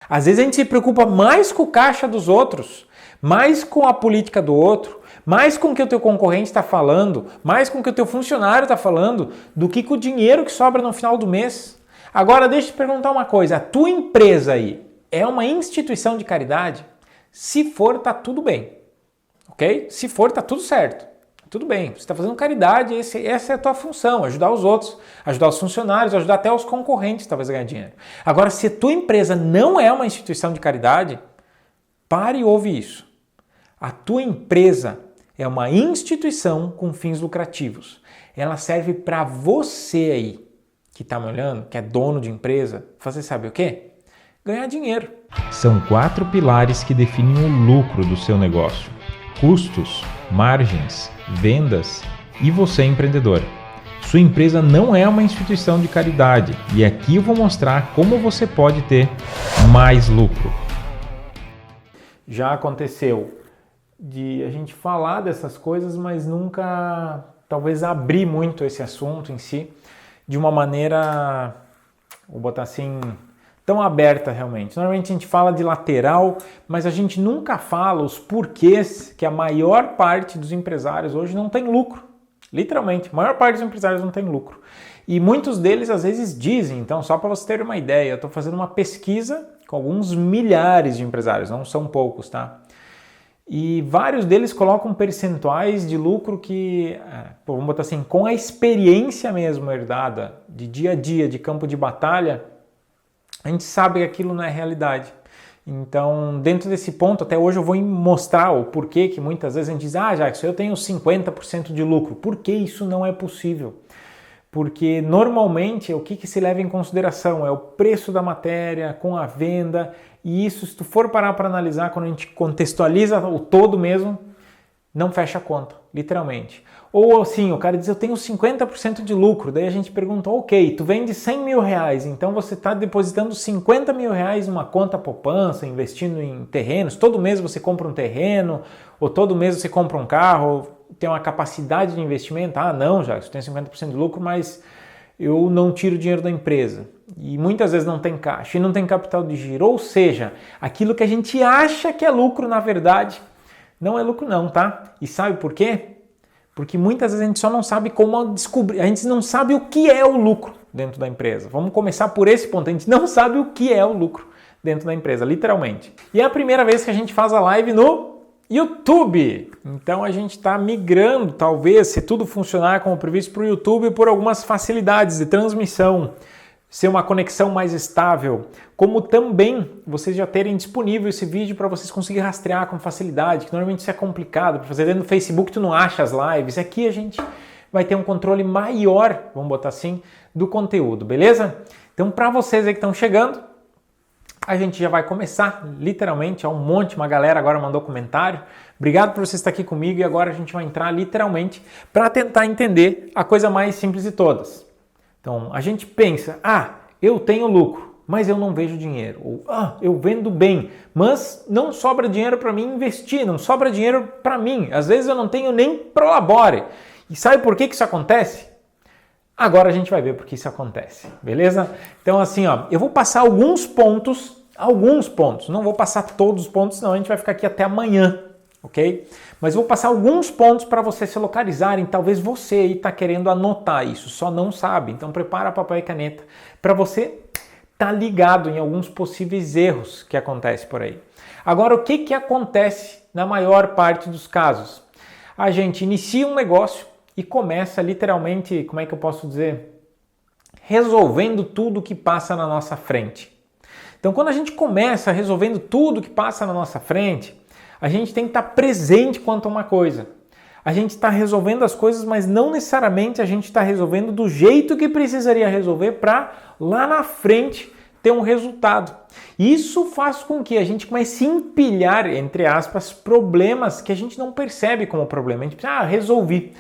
Às vezes a gente se preocupa mais com o caixa dos outros, mais com a política do outro, mais com o que o teu concorrente está falando, mais com o que o teu funcionário está falando, do que com o dinheiro que sobra no final do mês. Agora deixa eu te perguntar uma coisa, a tua empresa aí é uma instituição de caridade? Se for, tá tudo bem, ok? Se for, tá tudo certo. Tudo bem, você está fazendo caridade, essa é a tua função, ajudar os outros, ajudar os funcionários, ajudar até os concorrentes, talvez, a ganhar dinheiro. Agora, se a tua empresa não é uma instituição de caridade, pare e ouve isso. A tua empresa é uma instituição com fins lucrativos. Ela serve para você aí, que está me olhando, que é dono de empresa, fazer sabe o quê? Ganhar dinheiro. São 4 pilares que definem o lucro do seu negócio: custos, margens, vendas e você, empreendedor. Sua empresa não é uma instituição de caridade e aqui eu vou mostrar como você pode ter mais lucro. Já aconteceu de a gente falar dessas coisas, mas nunca talvez abrir muito esse assunto em si de uma maneira, vou botar assim, tão aberta realmente. Normalmente a gente fala de lateral, mas a gente nunca fala os porquês que a maior parte dos empresários hoje não tem lucro. Literalmente, a maior parte dos empresários não tem lucro. E muitos deles às vezes dizem, então só para você ter uma ideia, eu estou fazendo uma pesquisa com alguns milhares de empresários, não são poucos, tá? E vários deles colocam percentuais de lucro que, vamos botar assim, com a experiência mesmo herdada de dia a dia, de campo de batalha, a gente sabe que aquilo não é realidade. Então, dentro desse ponto, até hoje eu vou mostrar o porquê que muitas vezes a gente diz, Jackson, eu tenho 50% de lucro. Por que isso não é possível? Porque normalmente o que se leva em consideração é o preço da matéria com a venda, e isso, se tu for parar para analisar, quando a gente contextualiza o todo mesmo, não fecha a conta, literalmente. Ou assim, o cara diz, eu tenho 50% de lucro, daí a gente pergunta, ok, tu vende 100 mil reais, então você está depositando 50 mil reais numa conta poupança, investindo em terrenos, todo mês você compra um terreno, ou todo mês você compra um carro, tem uma capacidade de investimento, não, já, eu tenho 50% de lucro, mas eu não tiro dinheiro da empresa. E muitas vezes não tem caixa e não tem capital de giro, ou seja, aquilo que a gente acha que é lucro, na verdade, não é lucro não, tá? E sabe por quê? Porque muitas vezes a gente só não sabe como descobrir, a gente não sabe o que é o lucro dentro da empresa. Vamos começar por esse ponto, a gente não sabe o que é o lucro dentro da empresa, literalmente. E é a primeira vez que a gente faz a live no YouTube. Então a gente está migrando, talvez, se tudo funcionar como previsto, para o YouTube por algumas facilidades de transmissão, ser uma conexão mais estável, como também vocês já terem disponível esse vídeo para vocês conseguirem rastrear com facilidade, que normalmente isso é complicado para fazer dentro do Facebook, tu não acha as lives. Aqui a gente vai ter um controle maior, vamos botar assim, do conteúdo, beleza? Então, para vocês aí que estão chegando, a gente já vai começar, literalmente, uma galera agora mandou comentário. Obrigado por você estar aqui comigo e agora a gente vai entrar literalmente para tentar entender a coisa mais simples de todas. Então, a gente pensa, eu tenho lucro, mas eu não vejo dinheiro. Ou, eu vendo bem, mas não sobra dinheiro para mim investir, não sobra dinheiro para mim. Às vezes eu não tenho nem Prolabore. E sabe por que isso acontece? Agora a gente vai ver por que isso acontece, beleza? Então, assim, eu vou passar alguns pontos, não vou passar todos os pontos, senão a gente vai ficar aqui até amanhã, ok? Mas vou passar alguns pontos para vocês se localizarem. Talvez você aí está querendo anotar isso, só não sabe. Então prepara papel e caneta para você estar ligado em alguns possíveis erros que acontecem por aí. Agora, o que acontece na maior parte dos casos? A gente inicia um negócio e começa literalmente, como é que eu posso dizer? Resolvendo tudo que passa na nossa frente. Então, quando a gente começa resolvendo tudo que passa na nossa frente, a gente tem que estar presente quanto a uma coisa. A gente está resolvendo as coisas, mas não necessariamente a gente está resolvendo do jeito que precisaria resolver para lá na frente ter um resultado. Isso faz com que a gente comece a empilhar, entre aspas, problemas que a gente não percebe como problema. A gente pensa, resolvi.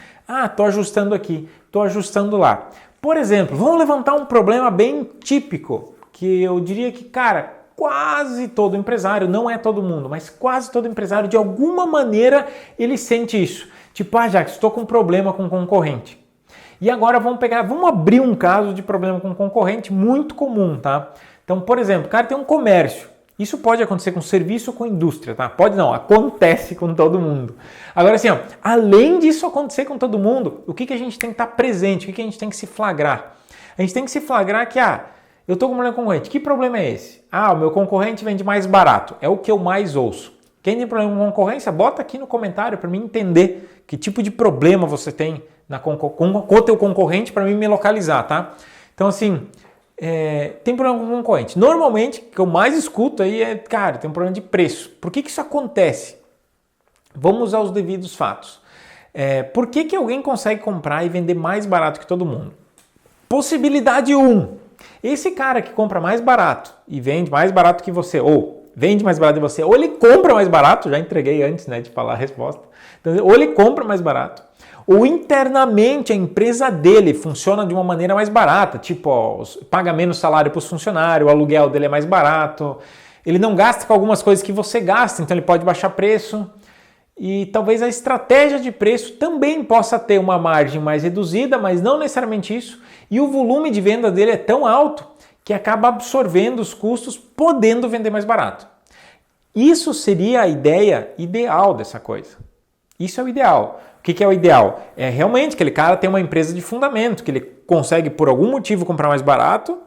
Estou ajustando aqui, estou ajustando lá. Por exemplo, vamos levantar um problema bem típico, que eu diria que, quase todo empresário, não é todo mundo, mas quase todo empresário, de alguma maneira, ele sente isso. Tipo, Jackson, estou com um problema com concorrente. E agora vamos abrir um caso de problema com concorrente muito comum, tá? Então, por exemplo, o cara tem um comércio Isso pode acontecer com serviço ou com indústria, tá? Pode não, acontece com todo mundo. Agora assim, ó, além disso acontecer com todo mundo, o que a gente tem que estar presente, o que a gente tem que se flagrar? A gente tem que se flagrar que, eu estou com um problema com concorrente. Que problema é esse? O meu concorrente vende mais barato. É o que eu mais ouço. Quem tem problema com concorrência, bota aqui no comentário para mim entender que tipo de problema você tem com o teu concorrente para mim me localizar, tá? Então assim, tem problema com concorrente. Normalmente, o que eu mais escuto aí é, cara, tem um problema de preço. Por que isso acontece? Vamos usar os devidos fatos. Por que alguém consegue comprar e vender mais barato que todo mundo? Possibilidade 1. Esse cara que compra mais barato e vende mais barato que você, ou vende mais barato que você, ou ele compra mais barato, já entreguei antes, né, de falar a resposta. Então, ou ele compra mais barato, ou internamente a empresa dele funciona de uma maneira mais barata, tipo, paga menos salário para os funcionários, o aluguel dele é mais barato, ele não gasta com algumas coisas que você gasta, então ele pode baixar preço. E talvez a estratégia de preço também possa ter uma margem mais reduzida, mas não necessariamente isso. E o volume de venda dele é tão alto que acaba absorvendo os custos, podendo vender mais barato. Isso seria a ideia ideal dessa coisa. Isso é o ideal. O que é o ideal? É realmente aquele cara tem uma empresa de fundamento, que ele consegue por algum motivo comprar mais barato,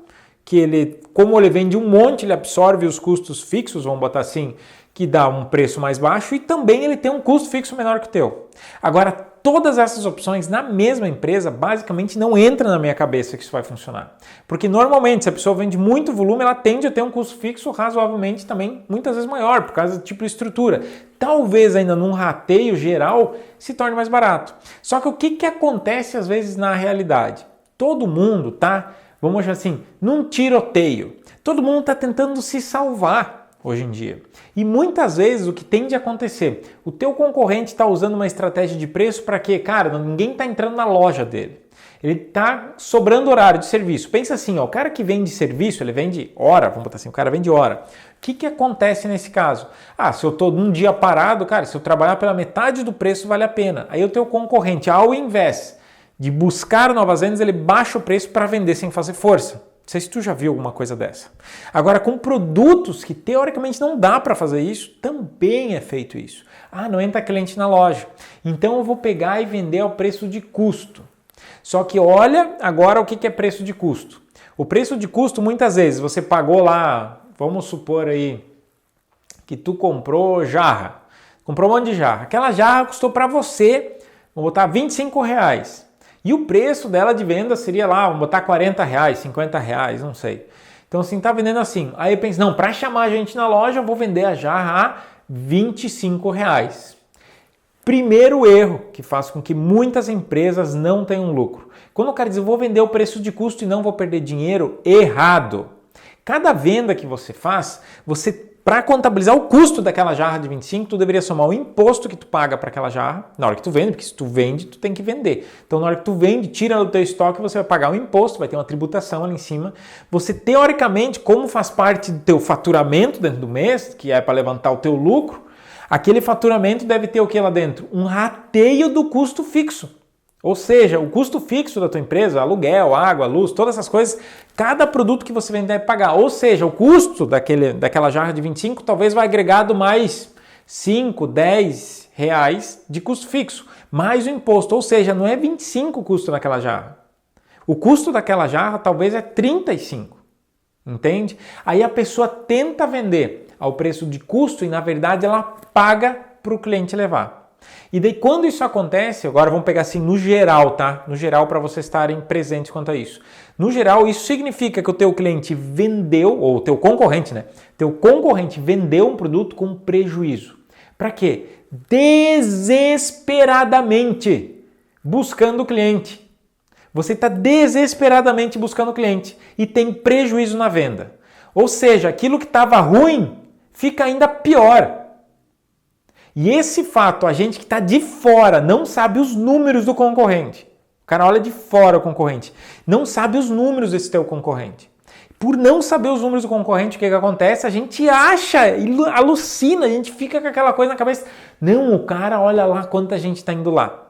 que ele, como ele vende um monte, ele absorve os custos fixos, vamos botar assim, que dá um preço mais baixo e também ele tem um custo fixo menor que o teu. Agora, todas essas opções na mesma empresa, basicamente não entra na minha cabeça que isso vai funcionar. Porque normalmente, se a pessoa vende muito volume, ela tende a ter um custo fixo razoavelmente também, muitas vezes maior, por causa do tipo de estrutura. Talvez ainda num rateio geral se torne mais barato. Só que o que acontece às vezes na realidade? Todo mundo tá, vamos achar assim, num tiroteio. Todo mundo está tentando se salvar hoje em dia. E muitas vezes o que tende a acontecer, o teu concorrente está usando uma estratégia de preço para quê? Cara, ninguém está entrando na loja dele. Ele está sobrando horário de serviço. Pensa assim, o cara que vende serviço, ele vende hora, vamos botar assim, o cara vende hora. O que acontece nesse caso? Se eu estou num dia parado, cara, se eu trabalhar pela metade do preço, vale a pena. Aí o teu concorrente, ao invés de buscar novas vendas, ele baixa o preço para vender sem fazer força. Não sei se tu já viu alguma coisa dessa. Agora, com produtos que teoricamente não dá para fazer isso, também é feito isso. Não entra cliente na loja. Então eu vou pegar e vender ao preço de custo. Só que olha agora o que é preço de custo. O preço de custo, muitas vezes, você pagou lá, vamos supor aí, que tu comprou jarra. Comprou um monte de jarra. Aquela jarra custou para você, vou botar R$25. E o preço dela de venda seria lá, vamos botar R$40, R$50, não sei. Então assim, tá vendendo assim. Aí eu penso, não, para chamar a gente na loja, eu vou vender a jarra a R$25. Primeiro erro que faz com que muitas empresas não tenham lucro. Quando o cara diz, eu vou vender o preço de custo e não vou perder dinheiro, errado. Cada venda que você faz, para contabilizar o custo daquela jarra de 25, tu deveria somar o imposto que tu paga para aquela jarra na hora que tu vende, porque se tu vende, tu tem que vender. Então, na hora que tu vende, tira do teu estoque, você vai pagar um imposto, vai ter uma tributação ali em cima. Você, teoricamente, como faz parte do teu faturamento dentro do mês, que é para levantar o teu lucro, aquele faturamento deve ter o que lá dentro? Um rateio do custo fixo. Ou seja, o custo fixo da tua empresa, aluguel, água, luz, todas essas coisas, cada produto que você vende deve pagar. Ou seja, o custo daquela jarra de 25 talvez vai agregado mais 5, 10 reais de custo fixo, mais o imposto. Ou seja, não é 25 o custo daquela jarra. O custo daquela jarra talvez é 35. Entende? Aí a pessoa tenta vender ao preço de custo e na verdade ela paga para o cliente levar. E daí quando isso acontece, agora vamos pegar assim no geral, tá? No geral para vocês estarem presentes quanto a isso. No geral isso significa que o teu cliente vendeu, ou o teu concorrente, né? Teu concorrente vendeu um produto com prejuízo. Para quê? Desesperadamente buscando o cliente. Você está desesperadamente buscando o cliente e tem prejuízo na venda. Ou seja, aquilo que estava ruim fica ainda pior. E esse fato, a gente que está de fora não sabe os números do concorrente. O cara olha de fora o concorrente, não sabe os números desse teu concorrente. Por não saber os números do concorrente, o que acontece? A gente acha, alucina, a gente fica com aquela coisa na cabeça. Não, o cara olha lá quanta gente está indo lá.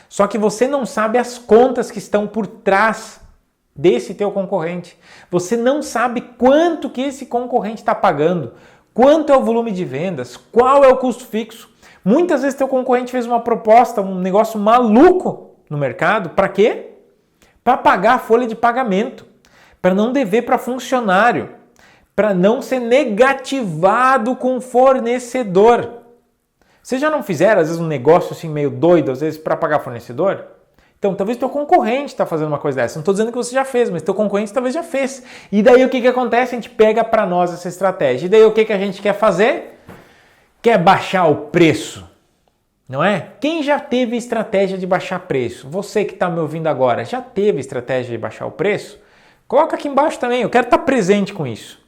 Só que você não sabe as contas que estão por trás desse teu concorrente. Você não sabe quanto que esse concorrente está pagando. quanto é o volume de vendas, qual é o custo fixo. Muitas vezes teu concorrente fez uma proposta, um negócio maluco no mercado, para quê? Para pagar a folha de pagamento, para não dever para funcionário, para não ser negativado com o fornecedor. Vocês já não fizeram, às vezes, um negócio assim meio doido, às vezes, para pagar fornecedor? Então, talvez teu concorrente está fazendo uma coisa dessa. Não estou dizendo que você já fez, mas teu concorrente talvez já fez. E daí o que acontece? A gente pega para nós essa estratégia. E daí o que a gente quer fazer? Quer baixar o preço. Não é? Quem já teve estratégia de baixar preço? Você que está me ouvindo agora, já teve estratégia de baixar o preço? Coloca aqui embaixo também. Eu quero estar presente com isso.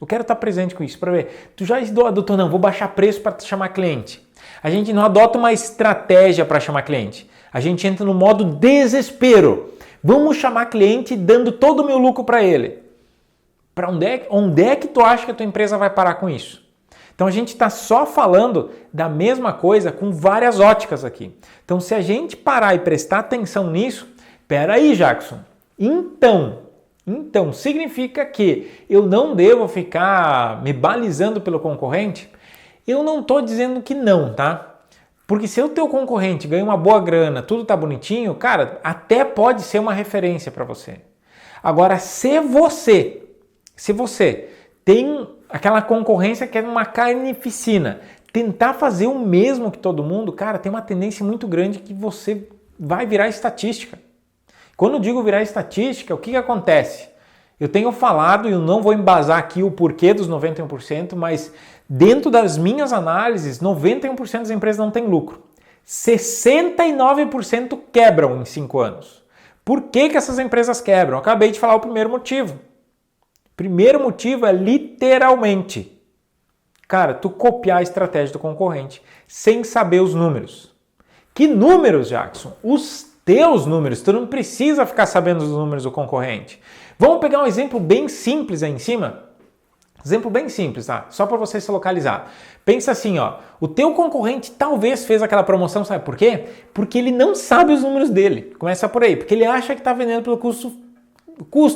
Para ver. Tu já adotou, não, vou baixar preço para chamar cliente. A gente não adota uma estratégia para chamar cliente. A gente entra no modo desespero. Vamos chamar cliente dando todo o meu lucro para ele. Para onde é que tu acha que a tua empresa vai parar com isso? Então a gente está só falando da mesma coisa com várias óticas aqui. Então se a gente parar e prestar atenção nisso, peraí, Jackson, então significa que eu não devo ficar me balizando pelo concorrente? Eu não estou dizendo que não, tá? Porque se o teu concorrente ganha uma boa grana, tudo tá bonitinho, cara, até pode ser uma referência para você. Agora, se você tem aquela concorrência que é uma carnificina, tentar fazer o mesmo que todo mundo, cara, tem uma tendência muito grande que você vai virar estatística. Quando eu digo virar estatística, o que acontece? Eu tenho falado, e eu não vou embasar aqui o porquê dos 91%, mas dentro das minhas análises, 91% das empresas não têm lucro. 69% quebram em 5 anos. Por que essas empresas quebram? Eu acabei de falar o primeiro motivo. O primeiro motivo é literalmente, cara, tu copiar a estratégia do concorrente sem saber os números. Que números, Jackson? Os teus números. Tu não precisa ficar sabendo os números do concorrente. Vamos pegar um exemplo bem simples aí em cima. Exemplo bem simples, tá? Só para você se localizar. Pensa assim, ó. O teu concorrente talvez fez aquela promoção, sabe por quê? Porque ele não sabe os números dele. Começa por aí. Porque ele acha que está vendendo pelo custo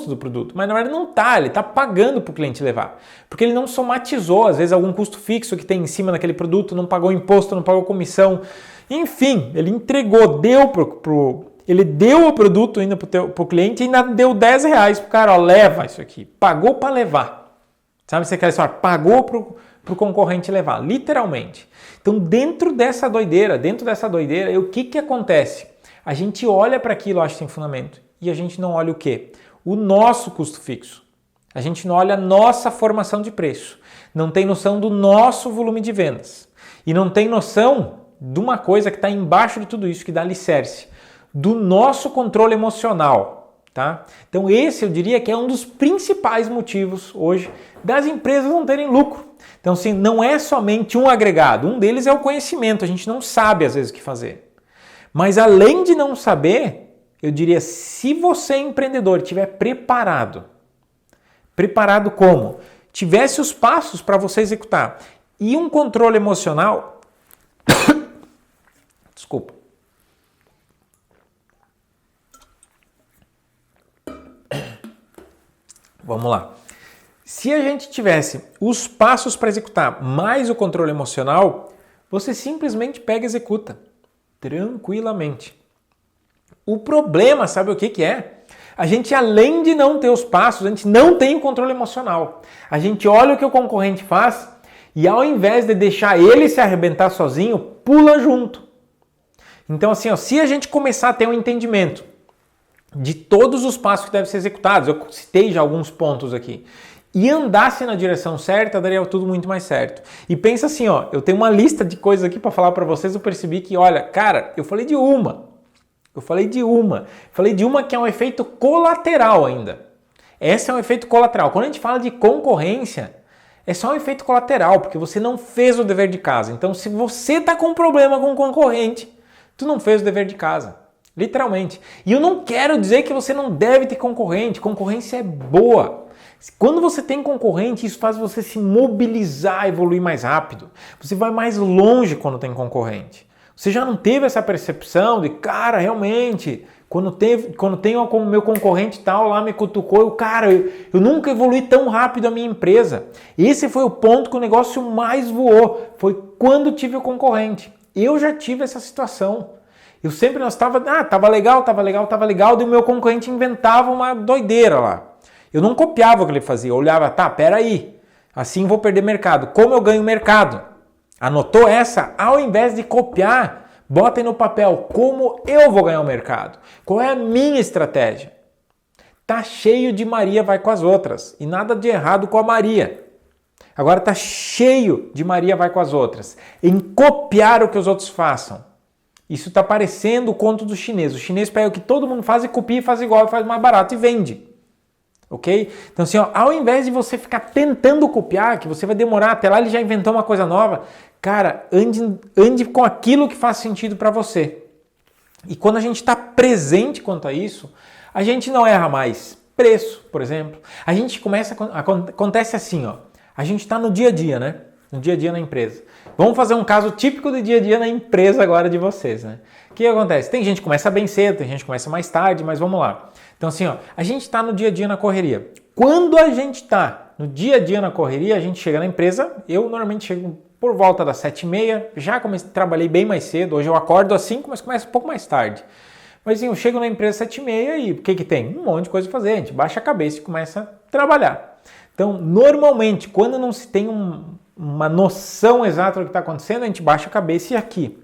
do produto. Mas na verdade não está. Ele está pagando para o cliente levar. Porque ele não somatizou, às vezes, algum custo fixo que tem em cima daquele produto, não pagou imposto, não pagou comissão. Enfim, ele entregou, ele deu o produto ainda pro cliente e ainda deu R$10 pro cara, ó, leva isso aqui. Pagou para levar. Sabe, você quer dizer, pagou pro concorrente levar, literalmente. Então, dentro dessa doideira, o que acontece? A gente olha para aquilo, acha que tem fundamento, e a gente não olha o quê? O nosso custo fixo. A gente não olha a nossa formação de preço. Não tem noção do nosso volume de vendas. E não tem noção de uma coisa que está embaixo de tudo isso, que dá alicerce, do nosso controle emocional. Tá? Então esse eu diria que é um dos principais motivos hoje das empresas não terem lucro. Então assim, não é somente um agregado, um deles é o conhecimento, a gente não sabe às vezes o que fazer. Mas além de não saber, eu diria, se você empreendedor estiver preparado como? Tivesse os passos para você executar e um controle emocional, desculpa, vamos lá. Se a gente tivesse os passos para executar mais o controle emocional, você simplesmente pega e executa tranquilamente. O problema, sabe o que é? A gente, além de não ter os passos, a gente não tem o controle emocional. A gente olha o que o concorrente faz e ao invés de deixar ele se arrebentar sozinho, pula junto. Então assim, ó, se a gente começar a ter um entendimento de todos os passos que devem ser executados, eu citei já alguns pontos aqui, e andasse na direção certa, daria tudo muito mais certo. E pensa assim, ó, eu tenho uma lista de coisas aqui para falar para vocês, eu percebi que, olha, cara, eu falei de uma que é um efeito colateral ainda. Esse é um efeito colateral. Quando a gente fala de concorrência, é só um efeito colateral, porque você não fez o dever de casa. Então, se você está com um problema com o concorrente, tu não fez o dever de casa. Literalmente. E eu não quero dizer que você não deve ter concorrente. Concorrência é boa. Quando você tem concorrente, isso faz você se mobilizar, evoluir mais rápido. Você vai mais longe quando tem concorrente. Você já não teve essa percepção de, cara, realmente, Quando tem como meu concorrente tal lá me cutucou, eu nunca evolui tão rápido a minha empresa. Esse foi o ponto que o negócio mais voou, foi quando tive o concorrente. Eu já tive essa situação. Tava legal, daí o meu concorrente inventava uma doideira lá. Eu não copiava o que ele fazia, eu olhava, peraí, assim vou perder mercado. Como eu ganho mercado? Anotou essa? Ao invés de copiar, bota aí no papel como eu vou ganhar o mercado. Qual é a minha estratégia? Tá cheio de Maria vai com as outras e nada de errado com a Maria. Agora tá cheio de Maria vai com as outras em copiar o que os outros façam. Isso tá parecendo o conto do chinês. O chinês pega o que todo mundo faz e copia, faz igual, faz mais barato e vende. Ok? Então assim, ao invés de você ficar tentando copiar, que você vai demorar, até lá ele já inventou uma coisa nova, cara, ande com aquilo que faz sentido para você. E quando a gente está presente quanto a isso, a gente não erra mais. Preço, por exemplo. A gente acontece assim, ó. A gente está no dia a dia, né? No dia a dia na empresa. Vamos fazer um caso típico do dia a dia na empresa agora de vocês, né? O que acontece? Tem gente que começa bem cedo, tem gente que começa mais tarde, mas vamos lá. Então assim, ó, a gente está no dia a dia na correria. Quando a gente está no dia a dia na correria, a gente chega na empresa, eu normalmente chego por volta das 7h30, já trabalhei bem mais cedo, hoje eu acordo às 5, mas começo um pouco mais tarde. Mas assim, eu chego na empresa às 7h30 e o que tem? Um monte de coisa a fazer, a gente baixa a cabeça e começa a trabalhar. Então, normalmente, quando não se tem uma noção exata do que está acontecendo, a gente baixa a cabeça e aqui.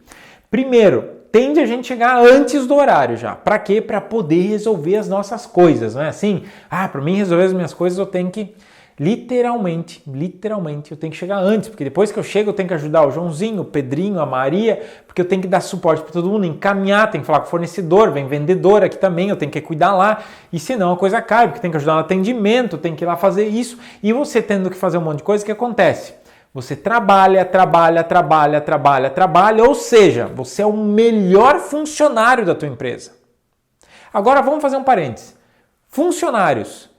Primeiro, tende a gente chegar antes do horário já. Para quê? Para poder resolver as nossas coisas, não é assim? Para mim resolver as minhas coisas eu tenho que, literalmente, eu tenho que chegar antes, porque depois que eu chego eu tenho que ajudar o Joãozinho, o Pedrinho, a Maria, porque eu tenho que dar suporte para todo mundo, encaminhar, tenho que falar com o fornecedor, vem vendedor aqui também, eu tenho que cuidar lá, e senão a coisa cai, porque tem que ajudar no atendimento, tem que ir lá fazer isso, e você tendo que fazer um monte de coisa, o que acontece? Você trabalha, ou seja, você é o melhor funcionário da tua empresa. Agora vamos fazer um parênteses. Funcionários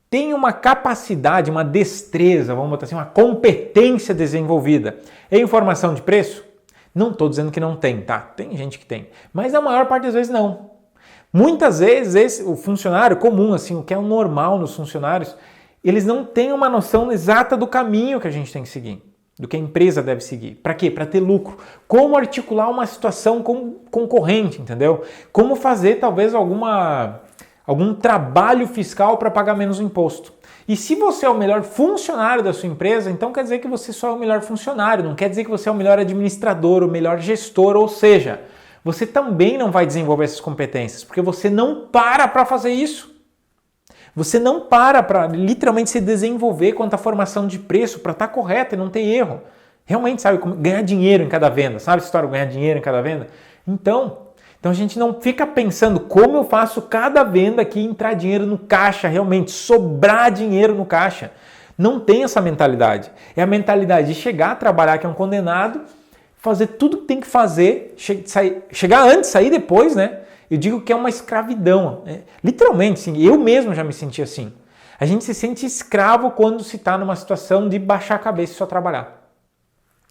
têm uma capacidade, uma destreza, vamos botar assim, uma competência desenvolvida em informação de preço? Não estou dizendo que não tem, tá? Tem gente que tem, mas a maior parte das vezes não. Muitas vezes o funcionário comum, assim, o que é o normal nos funcionários, eles não têm uma noção exata do caminho que a gente tem que seguir, do que a empresa deve seguir. Para quê? Para ter lucro. Como articular uma situação concorrente, entendeu? Como fazer talvez algum trabalho fiscal para pagar menos imposto. E se você é o melhor funcionário da sua empresa, então quer dizer que você só é o melhor funcionário, não quer dizer que você é o melhor administrador, o melhor gestor, ou seja, você também não vai desenvolver essas competências, porque você não para fazer isso. Você não para literalmente se desenvolver quanto à formação de preço para estar correto e não ter erro. Realmente, sabe, ganhar dinheiro em cada venda. Sabe essa história de ganhar dinheiro em cada venda? Então a gente não fica pensando como eu faço cada venda aqui entrar dinheiro no caixa, realmente, sobrar dinheiro no caixa. Não tem essa mentalidade. É a mentalidade de chegar, trabalhar que é um condenado, fazer tudo que tem que fazer, chegar antes, sair depois, né? Eu digo que é uma escravidão. Literalmente, sim. Eu mesmo já me senti assim. A gente se sente escravo quando se está numa situação de baixar a cabeça e só trabalhar.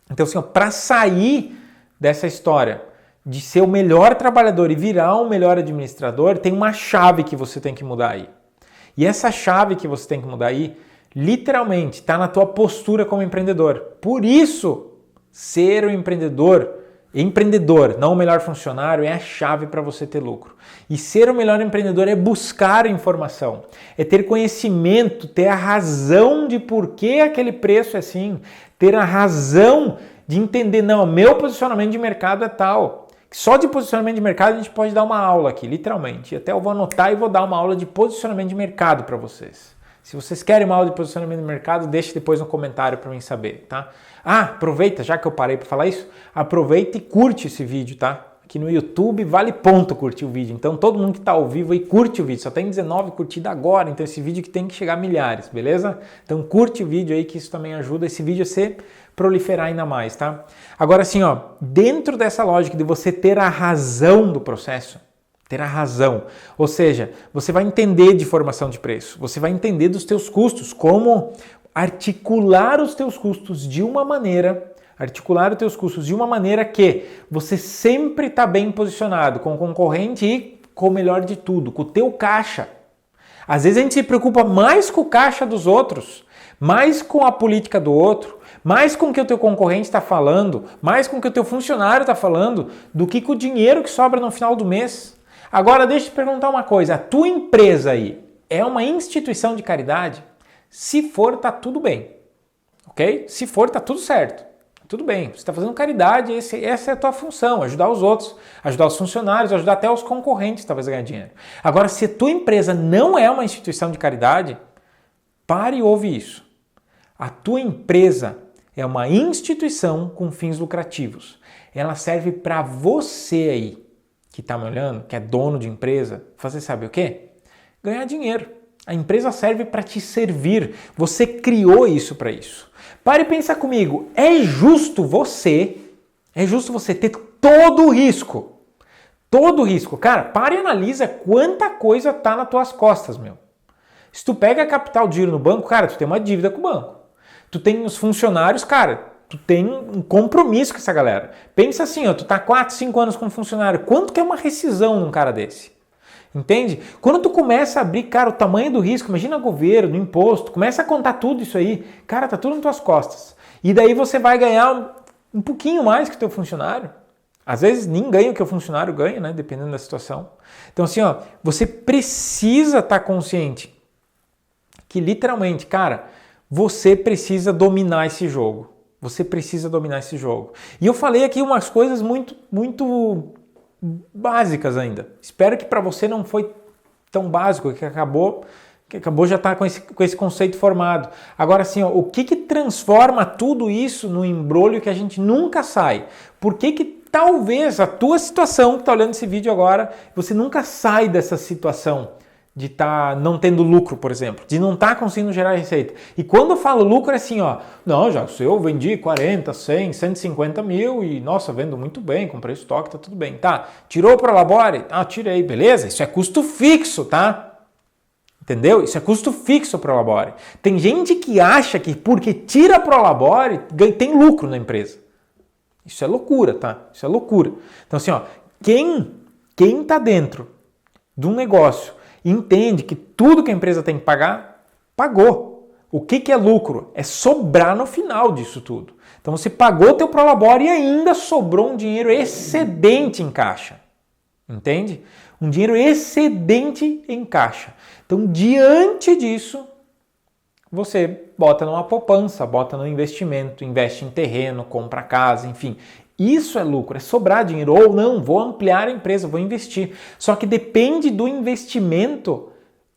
Então, assim, para sair dessa história de ser o melhor trabalhador e virar um melhor administrador, tem uma chave que você tem que mudar aí. E essa chave que você tem que mudar aí, literalmente, está na tua postura como empreendedor. Por isso, ser um empreendedor, não o melhor funcionário, é a chave para você ter lucro. E ser o melhor empreendedor é buscar informação, é ter conhecimento, ter a razão de por que aquele preço é assim, ter a razão de entender, não, meu posicionamento de mercado é tal. Só de posicionamento de mercado a gente pode dar uma aula aqui, literalmente. Até eu vou anotar e vou dar uma aula de posicionamento de mercado para vocês. Se vocês querem uma aula de posicionamento de mercado, deixe depois no comentário para mim saber, tá? Aproveita, já que eu parei para falar isso, aproveita e curte esse vídeo, tá? Aqui no YouTube vale ponto curtir o vídeo. Então todo mundo que está ao vivo aí curte o vídeo. Só tem 19 curtidas agora, então esse vídeo que tem que chegar a milhares, beleza? Então curte o vídeo aí que isso também ajuda esse vídeo a ser proliferar ainda mais, tá? Agora assim, ó, dentro dessa lógica de você ter a razão do processo, ter a razão, ou seja, você vai entender de formação de preço, você vai entender dos teus custos, como articular os teus custos de uma maneira, que você sempre está bem posicionado com o concorrente e com o melhor de tudo, com o teu caixa. Às vezes a gente se preocupa mais com o caixa dos outros, mais com a política do outro, mais com o que o teu concorrente está falando, mais com o que o teu funcionário está falando, do que com o dinheiro que sobra no final do mês. Agora deixa eu te perguntar uma coisa, a tua empresa aí é uma instituição de caridade? Se for, tá tudo bem, ok? Se for, tá tudo certo. Tudo bem, você está fazendo caridade, essa é a tua função, ajudar os outros, ajudar os funcionários, ajudar até os concorrentes talvez a ganhar dinheiro. Agora, se a tua empresa não é uma instituição de caridade, pare e ouve isso. A tua empresa é uma instituição com fins lucrativos. Ela serve para você aí, que está me olhando, que é dono de empresa, fazer sabe o quê? Ganhar dinheiro. A empresa serve para te servir. Você criou isso para isso. Pare e pensa comigo, é justo você ter todo o risco. Todo o risco. Cara, para e analisa quanta coisa tá nas tuas costas, meu. Se tu pega capital de giro no banco, cara, tu tem uma dívida com o banco. Tu tem os funcionários, cara, tu tem um compromisso com essa galera. Pensa assim, ó, tu tá 4, 5 anos com funcionário, quanto que é uma rescisão num cara desse? Entende? Quando tu começa a abrir, cara, o tamanho do risco, imagina governo, imposto, começa a contar tudo isso aí, cara, tá tudo nas tuas costas. E daí você vai ganhar um pouquinho mais que o teu funcionário. Às vezes nem ganha o que o funcionário ganha, né? Dependendo da situação. Então assim, ó, você precisa estar consciente que literalmente, cara, você precisa dominar esse jogo. Você precisa dominar esse jogo. E eu falei aqui umas coisas muito básicas ainda. Espero que para você não foi tão básico, que acabou já estar com esse conceito formado. Agora sim, o que transforma tudo isso no embrolho que a gente nunca sai? Por que talvez a tua situação que está olhando esse vídeo agora, você nunca sai dessa situação de estar não tendo lucro, por exemplo, de não estar conseguindo gerar receita. E quando eu falo lucro é assim, ó, não, já se eu vendi 40, 100, 150 mil e, nossa, vendo muito bem, comprei estoque, tá tudo bem. Tá, tirou o Prolabore? Ah, tirei, beleza, isso é custo fixo, tá? Entendeu? Isso é custo fixo o Prolabore. Tem gente que acha que porque tira Prolabore, tem lucro na empresa. Isso é loucura, tá? Isso é loucura. Então assim, ó, quem tá dentro de um negócio entende que tudo que a empresa tem que pagar, pagou. O que é lucro? É sobrar no final disso tudo. Então você pagou o teu Prolabore e ainda sobrou um dinheiro excedente em caixa. Entende? Um dinheiro excedente em caixa. Então, diante disso, você bota numa poupança, bota no investimento, investe em terreno, compra casa, enfim. Isso é lucro, é sobrar dinheiro. Ou não, vou ampliar a empresa, vou investir. Só que depende do investimento,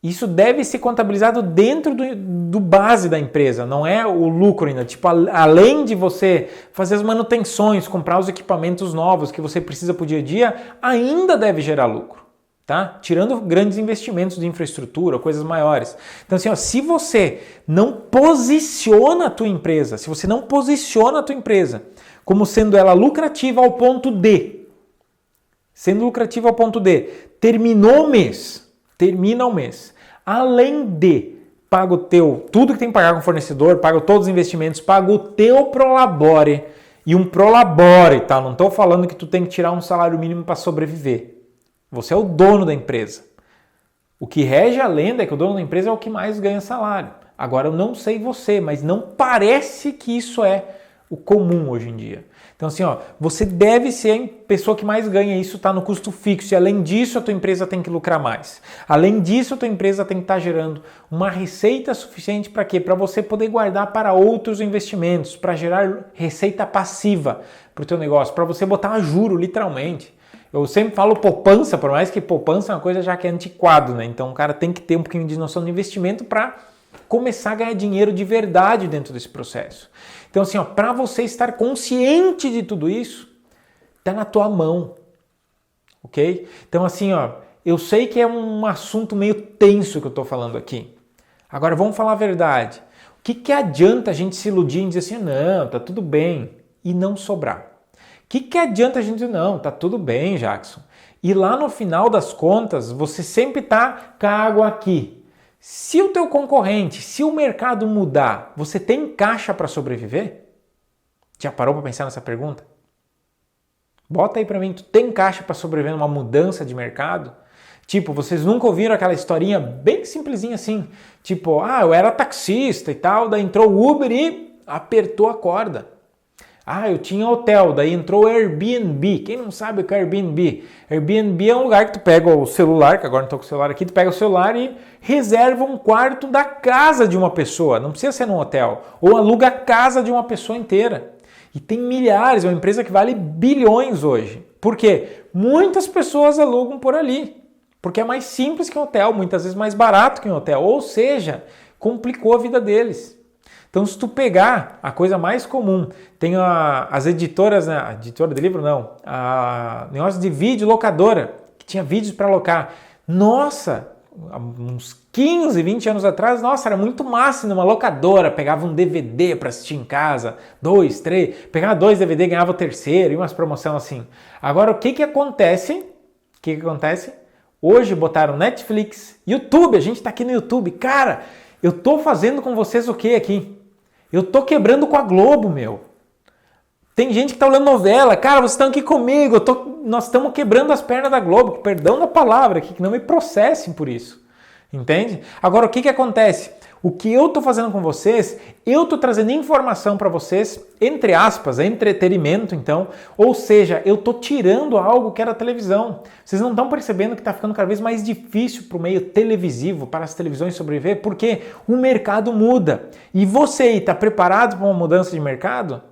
isso deve ser contabilizado dentro do base da empresa, não é o lucro ainda. Tipo, além de você fazer as manutenções, comprar os equipamentos novos que você precisa para o dia a dia, ainda deve gerar lucro. Tá? Tirando grandes investimentos de infraestrutura, coisas maiores. Então assim, ó, se você não posiciona a tua empresa, como sendo ela lucrativa ao ponto de, termina o mês, além de, paga o teu, tudo que tem que pagar com o fornecedor, paga todos os investimentos, paga o teu Prolabore, e um Prolabore, tá? Não estou falando que tu tem que tirar um salário mínimo para sobreviver. Você é o dono da empresa. O que rege a lenda é que o dono da empresa é o que mais ganha salário. Agora, eu não sei você, mas não parece que isso é o comum hoje em dia. Então, assim, ó, você deve ser a pessoa que mais ganha, isso está no custo fixo. E, além disso, a tua empresa tem que lucrar mais. Além disso, a tua empresa tem que estar gerando uma receita suficiente para quê? Para você poder guardar para outros investimentos, para gerar receita passiva para o teu negócio, para você botar a juro, literalmente. Eu sempre falo poupança, por mais que poupança é uma coisa já que é antiquado, né? Então o cara tem que ter um pouquinho de noção de investimento para começar a ganhar dinheiro de verdade dentro desse processo. Então assim, ó, para você estar consciente de tudo isso, tá na tua mão, ok? Então assim, ó, eu sei que é um assunto meio tenso que eu tô falando aqui. Agora vamos falar a verdade. O que adianta a gente se iludir e dizer assim, não, tá tudo bem, e não sobrar? O que adianta a gente dizer, não, tá tudo bem, Jackson. E lá no final das contas, você sempre tá com a água aqui. Se o teu concorrente, se o mercado mudar, você tem caixa para sobreviver? Já parou para pensar nessa pergunta? Bota aí para mim, tu tem caixa para sobreviver numa mudança de mercado? Tipo, vocês nunca ouviram aquela historinha bem simplesinha assim? Tipo, eu era taxista e tal, daí entrou o Uber e apertou a corda. Eu tinha hotel, daí entrou o Airbnb. Quem não sabe o que é Airbnb? Airbnb é um lugar que tu pega o celular, que agora não estou com o celular aqui, tu pega o celular e reserva um quarto da casa de uma pessoa. Não precisa ser num hotel. Ou aluga a casa de uma pessoa inteira. E tem milhares, é uma empresa que vale bilhões hoje. Por quê? Muitas pessoas alugam por ali. Porque é mais simples que um hotel, muitas vezes mais barato que um hotel. Ou seja, complicou a vida deles. Então, se tu pegar a coisa mais comum, tem as editoras, né? A editora de livro não, a negócio de vídeo locadora, que tinha vídeos para alocar. Nossa, há uns 15, 20 anos atrás, nossa, era muito massa numa locadora, pegava um DVD para assistir em casa, 2, 3, pegava 2 DVD, ganhava o terceiro, e umas promoções assim. Agora, o que acontece? Hoje botaram Netflix, YouTube, a gente está aqui no YouTube. Cara, eu tô fazendo com vocês o que aqui? Eu tô quebrando com a Globo, meu. Tem gente que tá olhando novela. Cara, vocês estão aqui comigo. Nós estamos quebrando as pernas da Globo. Perdão da palavra aqui, que não me processem por isso. Entende? Agora, o que acontece? O que eu tô fazendo com vocês, eu tô trazendo informação para vocês, entre aspas, entretenimento, então. Ou seja, eu tô tirando algo que era televisão. Vocês não estão percebendo que tá ficando cada vez mais difícil para o meio televisivo, para as televisões sobreviver, porque o mercado muda. E você aí, tá preparado para uma mudança de mercado?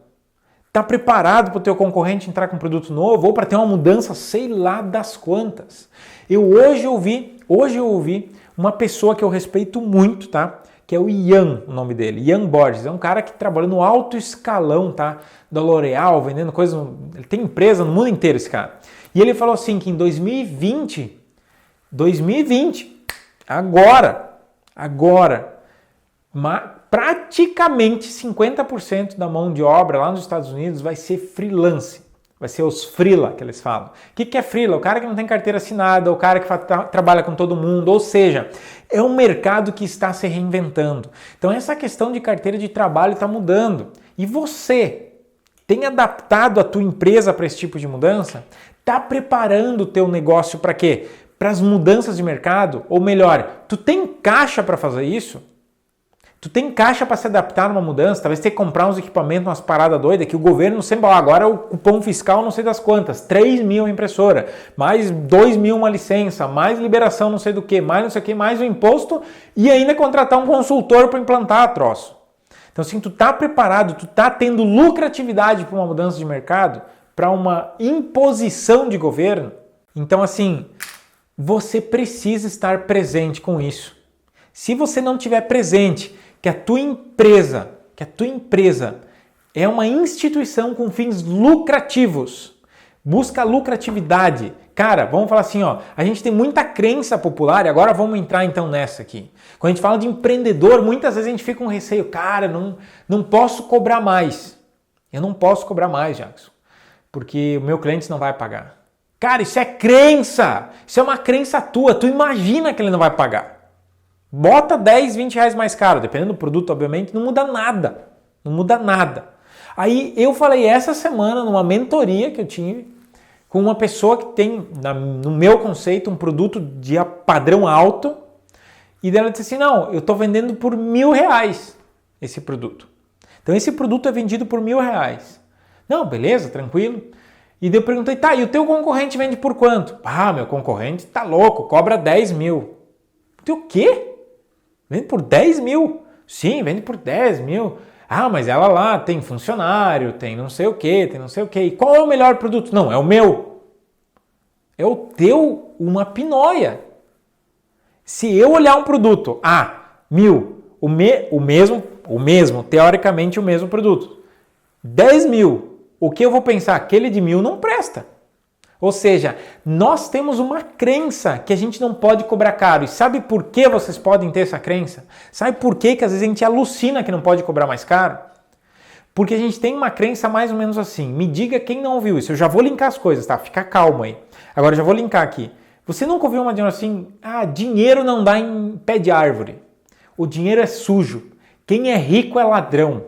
Tá preparado para o teu concorrente entrar com um produto novo ou para ter uma mudança, sei lá das quantas? Hoje eu ouvi uma pessoa que eu respeito muito, tá? Que é o Ian, o nome dele, Ian Borges. É um cara que trabalha no alto escalão, tá? Da L'Oréal, vendendo coisas. Ele tem empresa no mundo inteiro, esse cara. E ele falou assim que em 2020, agora, praticamente 50% da mão de obra lá nos Estados Unidos vai ser freelance. Vai ser os freela que eles falam. O que é freela? O cara que não tem carteira assinada, o cara que trabalha com todo mundo. Ou seja, é um mercado que está se reinventando. Então essa questão de carteira de trabalho está mudando. E você tem adaptado a tua empresa para esse tipo de mudança? Está preparando o teu negócio para quê? Para as mudanças de mercado? Ou melhor, tu tem caixa para fazer isso? Tu tem caixa para se adaptar numa mudança? Talvez ter que comprar uns equipamentos, umas paradas doidas, que o governo sempre agora o cupom fiscal não sei das quantas, 3 mil a impressora, mais 2 mil uma licença, mais liberação não sei do que, mais não sei o que, mais o imposto e ainda contratar um consultor para implantar a troço. Então assim, tu tá preparado, tu tá tendo lucratividade para uma mudança de mercado, para uma imposição de governo? Então assim, você precisa estar presente com isso. Se você não estiver presente, que a tua empresa é uma instituição com fins lucrativos, busca lucratividade. Cara, vamos falar assim, a gente tem muita crença popular, e agora vamos entrar então nessa aqui. Quando a gente fala de empreendedor, muitas vezes a gente fica com receio, cara, não posso cobrar mais. Eu não posso cobrar mais, Jackson, porque o meu cliente não vai pagar. Cara, isso é crença, isso é uma crença tua, tu imagina que ele não vai pagar. Bota 10, 20 reais mais caro, dependendo do produto, obviamente, não muda nada. Não muda nada. Aí eu falei essa semana numa mentoria que eu tive com uma pessoa que tem, no meu conceito, um produto de padrão alto. E dela disse assim, não, eu estou vendendo por R$1.000 esse produto. Então esse produto é vendido por R$1.000. Não, beleza, tranquilo. E daí eu perguntei, tá, e o teu concorrente vende por quanto? Meu concorrente tá louco, cobra 10 mil. O quê? Vende por 10 mil? Sim, vende por 10 mil. Mas ela lá tem funcionário, tem não sei o que, tem não sei o que. E qual é o melhor produto? Não, é o meu. É o teu, uma pinóia. Se eu olhar um produto, 1.000, o mesmo, teoricamente o mesmo produto. 10 mil, o que eu vou pensar? Aquele de 1.000 não presta. Ou seja, nós temos uma crença que a gente não pode cobrar caro. E sabe por que vocês podem ter essa crença? Sabe por que às vezes a gente alucina que não pode cobrar mais caro? Porque a gente tem uma crença mais ou menos assim. Me diga quem não ouviu isso. Eu já vou linkar as coisas, tá? Fica calmo aí. Agora eu já vou linkar aqui. Você nunca ouviu uma dizendo assim, dinheiro não dá em pé de árvore. O dinheiro é sujo. Quem é rico é ladrão.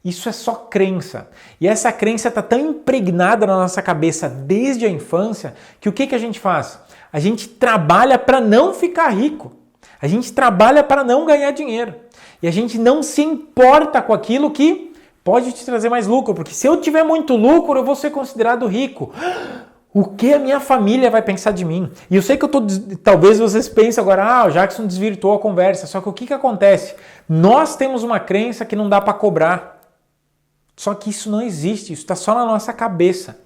Isso é só crença. E essa crença está tão impregnada na nossa cabeça desde a infância que o que a gente faz? A gente trabalha para não ficar rico. A gente trabalha para não ganhar dinheiro. E a gente não se importa com aquilo que pode te trazer mais lucro. Porque se eu tiver muito lucro, eu vou ser considerado rico. O que a minha família vai pensar de mim? E eu sei que talvez vocês pensem agora, o Jackson desvirtuou a conversa. Só que o que acontece? Nós temos uma crença que não dá para cobrar. Só que isso não existe, isso está só na nossa cabeça.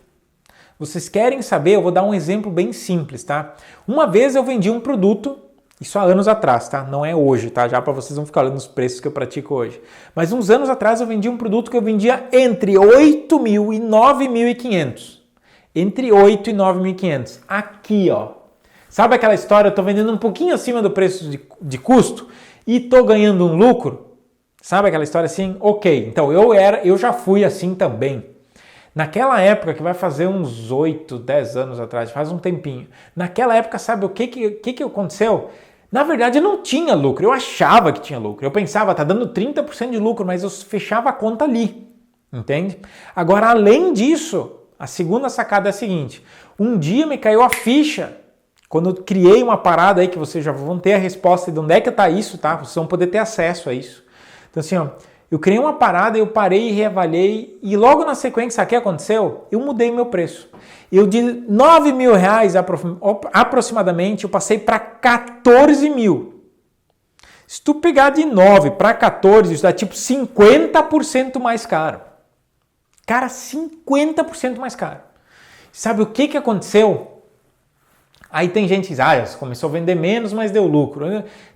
Vocês querem saber? Eu vou dar um exemplo bem simples, tá? Uma vez eu vendi um produto, isso há anos atrás, tá? Não é hoje, tá? Já para vocês não ficarem olhando os preços que eu pratico hoje. Mas uns anos atrás eu vendi um produto que eu vendia entre 8.000 e 9.500. Entre 8 e 9.500. Aqui, ó. Sabe aquela história? Eu tô vendendo um pouquinho acima do preço de custo e tô ganhando um lucro? Sabe aquela história assim? Ok, então eu já fui assim também. Naquela época, que vai fazer uns 8, 10 anos atrás, faz um tempinho. Naquela época, sabe o que aconteceu? Na verdade, eu não tinha lucro, eu achava que tinha lucro. Eu pensava, tá dando 30% de lucro, mas eu fechava a conta ali, entende? Agora, além disso, a segunda sacada é a seguinte. Um dia me caiu a ficha, quando eu criei uma parada aí, que vocês já vão ter a resposta de onde é que tá isso, tá? Vocês vão poder ter acesso a isso. Então assim, ó, eu criei uma parada, eu parei e reavaliei e logo na sequência, sabe o que aconteceu? Eu mudei meu preço. Eu de R$9.000 aproximadamente, eu passei para 14 mil. Se tu pegar de 9 para 14, isso dá tipo 50% mais caro. Cara, 50% mais caro. Sabe o que aconteceu? Aí tem gente que diz, você começou a vender menos, mas deu lucro.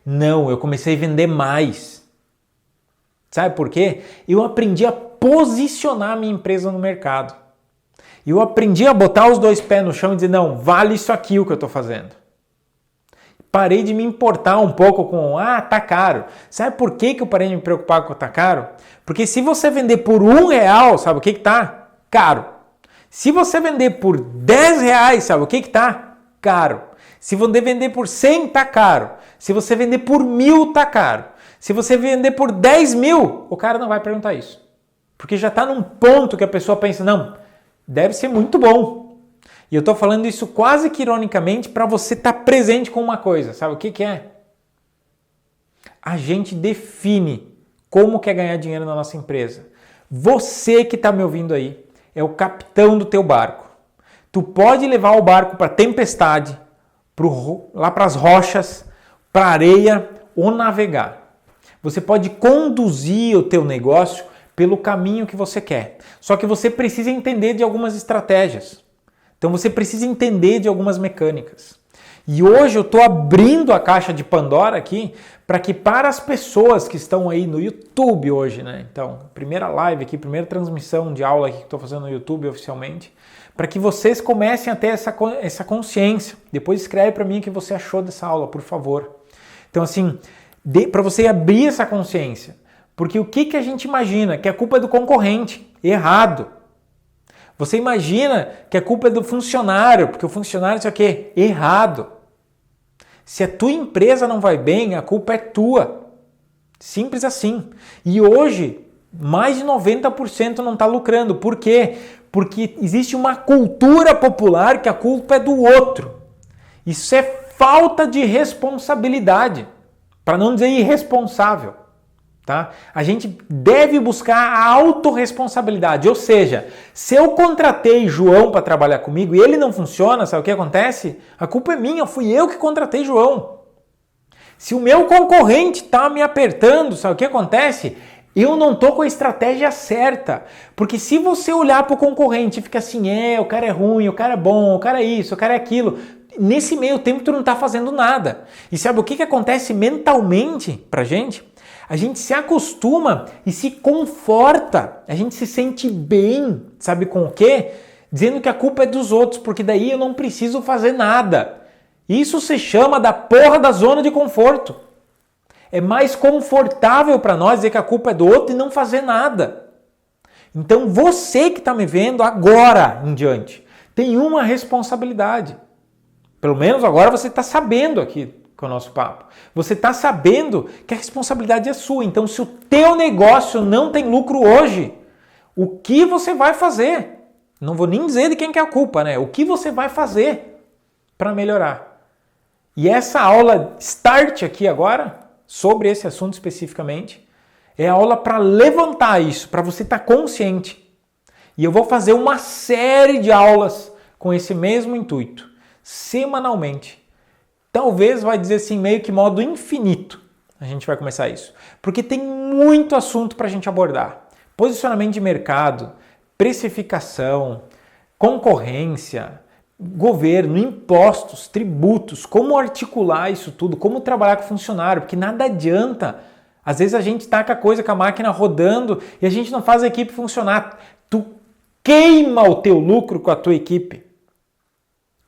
Não, eu comecei a vender mais. Sabe por quê? Eu aprendi a posicionar a minha empresa no mercado. Eu aprendi a botar os dois pés no chão e dizer, não, vale isso aqui o que eu estou fazendo. Parei de me importar um pouco com, tá caro. Sabe por que eu parei de me preocupar com tá caro? Porque se você vender por R$1, sabe o que tá? Caro. Se você vender por R$10, sabe o que tá? Caro. Se você vender por 100, tá caro. Se você vender por 1.000, tá caro. Se você vender por 10 mil, o cara não vai perguntar isso. Porque já está num ponto que a pessoa pensa, não, deve ser muito bom. E eu estou falando isso quase que ironicamente para você estar presente com uma coisa. Sabe o que é? A gente define como quer ganhar dinheiro na nossa empresa. Você que está me ouvindo aí é o capitão do teu barco. Tu pode levar o barco para a tempestade, lá para as rochas, para a areia ou navegar. Você pode conduzir o teu negócio pelo caminho que você quer. Só que você precisa entender de algumas estratégias. Então você precisa entender de algumas mecânicas. E hoje eu estou abrindo a caixa de Pandora aqui para as pessoas que estão aí no YouTube hoje, né? Então, primeira live aqui, primeira transmissão de aula aqui que estou fazendo no YouTube oficialmente, para que vocês comecem a ter essa consciência. Depois escreve para mim o que você achou dessa aula, por favor. Então assim, para você abrir essa consciência. Porque o que a gente imagina? Que a culpa é do concorrente. Errado. Você imagina que a culpa é do funcionário, porque o funcionário isso aqui é errado. Se a tua empresa não vai bem, a culpa é tua. Simples assim. E hoje, mais de 90% não está lucrando. Por quê? Porque existe uma cultura popular que a culpa é do outro. Isso é falta de responsabilidade. Para não dizer irresponsável, tá? A gente deve buscar a autorresponsabilidade, ou seja, se eu contratei João para trabalhar comigo e ele não funciona, sabe o que acontece? A culpa é minha, fui eu que contratei João. Se o meu concorrente está me apertando, sabe o que acontece? Eu não estou com a estratégia certa, porque se você olhar para o concorrente e ficar assim, o cara é ruim, o cara é bom, o cara é isso, o cara é aquilo... Nesse meio tempo tu não está fazendo nada. E sabe o que acontece mentalmente pra gente? A gente se acostuma e se conforta. A gente se sente bem, sabe com o quê? Dizendo que a culpa é dos outros, porque daí eu não preciso fazer nada. Isso se chama da porra da zona de conforto. É mais confortável para nós dizer que a culpa é do outro e não fazer nada. Então você que está me vendo agora em diante, tem uma responsabilidade. Pelo menos agora você está sabendo aqui com o nosso papo. Você está sabendo que a responsabilidade é sua. Então, se o teu negócio não tem lucro hoje, O que você vai fazer? Não vou nem dizer de quem que é a culpa, né? O que você vai fazer para melhorar? E essa aula Start aqui agora, sobre esse assunto especificamente, é a aula para levantar isso, para você estar consciente. E eu vou fazer uma série de aulas com esse mesmo intuito, semanalmente. Talvez vai dizer assim, meio que modo infinito, a gente vai começar isso. Porque tem muito assunto para a gente abordar. Posicionamento de mercado, precificação, concorrência, governo, impostos, tributos, como articular isso tudo, como trabalhar com funcionário, porque nada adianta. Às vezes a gente taca a coisa com a máquina rodando e a gente não faz a equipe funcionar. Tu queima o teu lucro com a tua equipe.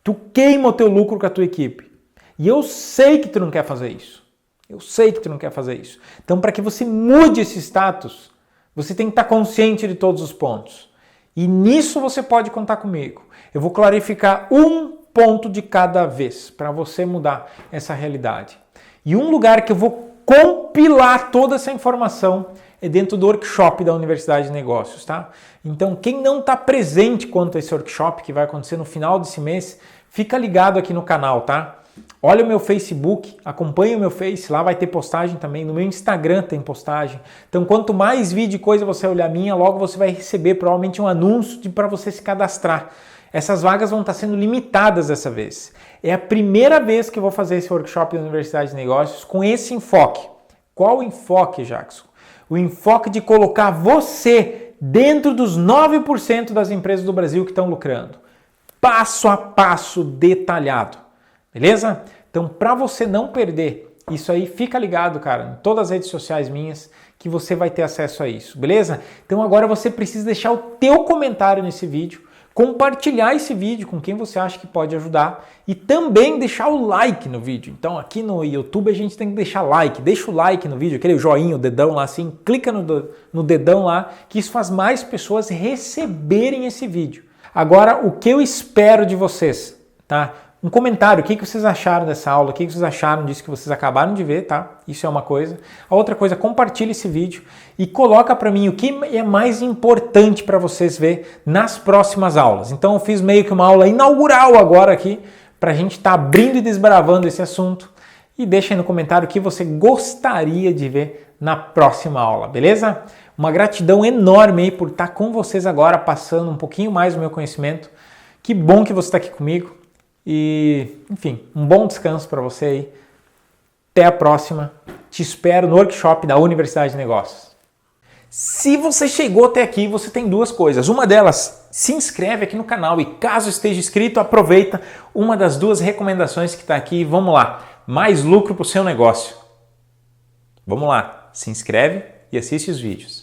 Tu queima o teu lucro com a tua equipe. E eu sei que tu não quer fazer isso. Eu sei que tu não quer fazer isso. Então, para que você mude esse status, você tem que estar consciente de todos os pontos. E nisso você pode contar comigo. Eu vou clarificar um ponto de cada vez para você mudar essa realidade. E um lugar que eu vou compilar toda essa informação é dentro do workshop da Universidade de Negócios, tá? Então, quem não está presente quanto a esse workshop, que vai acontecer no final desse mês, fica ligado aqui no canal, tá? Olha o meu Facebook, acompanha o meu Face, lá vai ter postagem também, no meu Instagram tem postagem. Então, quanto mais vídeo e coisa você olhar minha, logo você vai receber provavelmente um anúncio para você se cadastrar. Essas vagas vão estar sendo limitadas dessa vez. É a primeira vez que eu vou fazer esse workshop da Universidade de Negócios com esse enfoque. Qual o enfoque, Jackson? O enfoque de colocar você dentro dos 9% das empresas do Brasil que estão lucrando. Passo a passo detalhado. Beleza? Então, para você não perder isso aí, fica ligado, cara, em todas as redes sociais minhas, que você vai ter acesso a isso, beleza? Então, agora você precisa deixar o teu comentário nesse vídeo, compartilhar esse vídeo com quem você acha que pode ajudar e também deixar o like no vídeo. Então, aqui no YouTube a gente tem que deixar like, deixa o like no vídeo, aquele joinha, o dedão lá assim, clica no dedão lá, que isso faz mais pessoas receberem esse vídeo. Agora, o que eu espero de vocês, tá? Um comentário, o que vocês acharam dessa aula, o que vocês acharam disso que vocês acabaram de ver, tá? Isso é uma coisa. A outra coisa, compartilhe esse vídeo e coloca para mim o que é mais importante para vocês ver nas próximas aulas. Então eu fiz meio que uma aula inaugural agora aqui, para a gente estar abrindo e desbravando esse assunto. E deixa aí no comentário o que você gostaria de ver na próxima aula, beleza? Uma gratidão enorme aí por estar com vocês agora, passando um pouquinho mais do meu conhecimento. Que bom que você está aqui comigo. E, enfim, um bom descanso para você aí. Até a próxima. Te espero no workshop da Universidade de Negócios. Se você chegou até aqui, você tem duas coisas. Uma delas, se inscreve aqui no canal e caso esteja inscrito, aproveita uma das duas recomendações que está aqui. Vamos lá, mais lucro para o seu negócio. Vamos lá, se inscreve e assiste os vídeos.